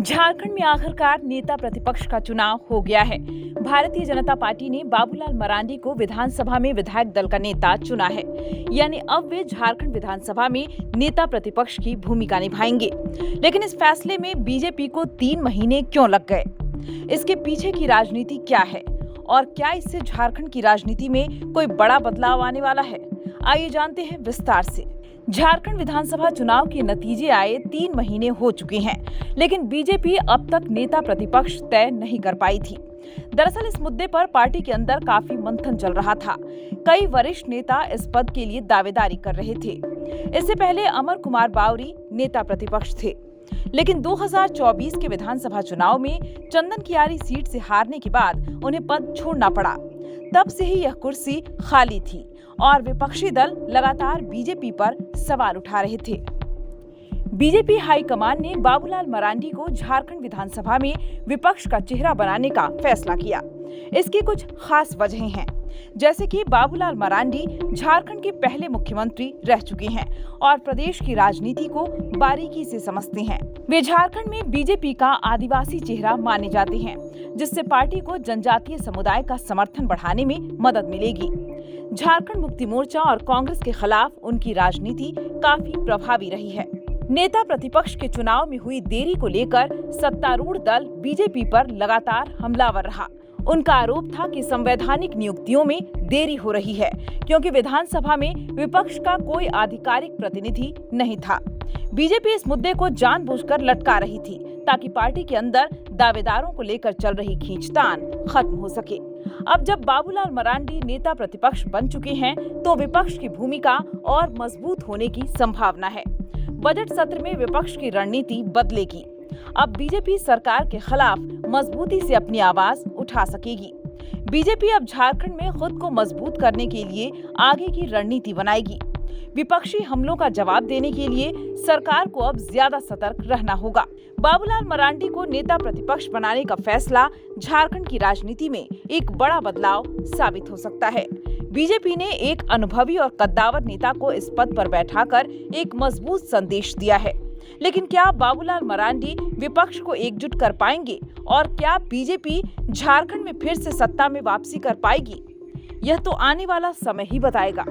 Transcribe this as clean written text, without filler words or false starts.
झारखंड में आखिरकार नेता प्रतिपक्ष का चुनाव हो गया है। भारतीय जनता पार्टी ने बाबूलाल मरांडी को विधानसभा में विधायक दल का नेता चुना है। यानी अब वे झारखंड विधानसभा में नेता प्रतिपक्ष की भूमिका निभाएंगे। लेकिन इस फैसले में बीजेपी को 3 महीने क्यों लग गए? इसके पीछे की राजनीति क्या है और क्या इससे झारखंड की राजनीति में कोई बड़ा बदलाव आने वाला है? आइए जानते हैं विस्तार से। झारखंड विधानसभा चुनाव के नतीजे आए 3 महीने हो चुके हैं, लेकिन बीजेपी अब तक नेता प्रतिपक्ष तय नहीं कर पाई थी। दरअसल इस मुद्दे पर पार्टी के अंदर काफी मंथन चल रहा था। कई वरिष्ठ नेता इस पद के लिए दावेदारी कर रहे थे। इससे पहले अमर कुमार बावरी नेता प्रतिपक्ष थे, लेकिन 2024 के विधानसभा चुनाव में चंदन कियारी सीट से हारने के बाद उन्हें पद छोड़ना पड़ा। तब से ही यह कुर्सी खाली थी और विपक्षी दल लगातार बीजेपी पर सवाल उठा रहे थे। बीजेपी हाईकमान ने बाबूलाल मरांडी को झारखंड विधानसभा में विपक्ष का चेहरा बनाने का फैसला किया। इसकी कुछ खास वजहें हैं, जैसे कि बाबूलाल मरांडी झारखंड के पहले मुख्यमंत्री रह चुके हैं और प्रदेश की राजनीति को बारीकी से समझते हैं। वे झारखंड में बीजेपी का आदिवासी चेहरा माने जाते हैं, जिससे पार्टी को जनजातीय समुदाय का समर्थन बढ़ाने में मदद मिलेगी। झारखंड मुक्ति मोर्चा और कांग्रेस के खिलाफ उनकी राजनीति काफी प्रभावी रही है। नेता प्रतिपक्ष के चुनाव में हुई देरी को लेकर सत्तारूढ़ दल बीजेपी पर लगातार हमलावर रहा। उनका आरोप था कि संवैधानिक नियुक्तियों में देरी हो रही है, क्योंकि विधानसभा में विपक्ष का कोई आधिकारिक प्रतिनिधि नहीं था। बीजेपी इस मुद्दे को जानबूझकर लटका रही थी, ताकि पार्टी के अंदर दावेदारों को लेकर चल रही खींचतान खत्म हो सके। अब जब बाबूलाल मरांडी नेता प्रतिपक्ष बन चुके हैं, तो विपक्ष की भूमिका और मजबूत होने की संभावना है। बजट सत्र में विपक्ष की रणनीति बदलेगी। अब बीजेपी सरकार के खिलाफ मजबूती से अपनी आवाज उठा सकेगी। बीजेपी अब झारखंड में खुद को मजबूत करने के लिए आगे की रणनीति बनाएगी। विपक्षी हमलों का जवाब देने के लिए सरकार को अब ज्यादा सतर्क रहना होगा। बाबूलाल मरांडी को नेता प्रतिपक्ष बनाने का फैसला झारखंड की राजनीति में एक बड़ा बदलाव साबित हो सकता है। बीजेपी ने एक अनुभवी और कद्दावर नेता को इस पद पर बैठाकर एक मजबूत संदेश दिया है। लेकिन क्या बाबूलाल मरांडी विपक्ष को एकजुट कर पाएंगे और क्या बीजेपी झारखंड में फिर से सत्ता में वापसी कर पाएगी? यह तो आने वाला समय ही बताएगा।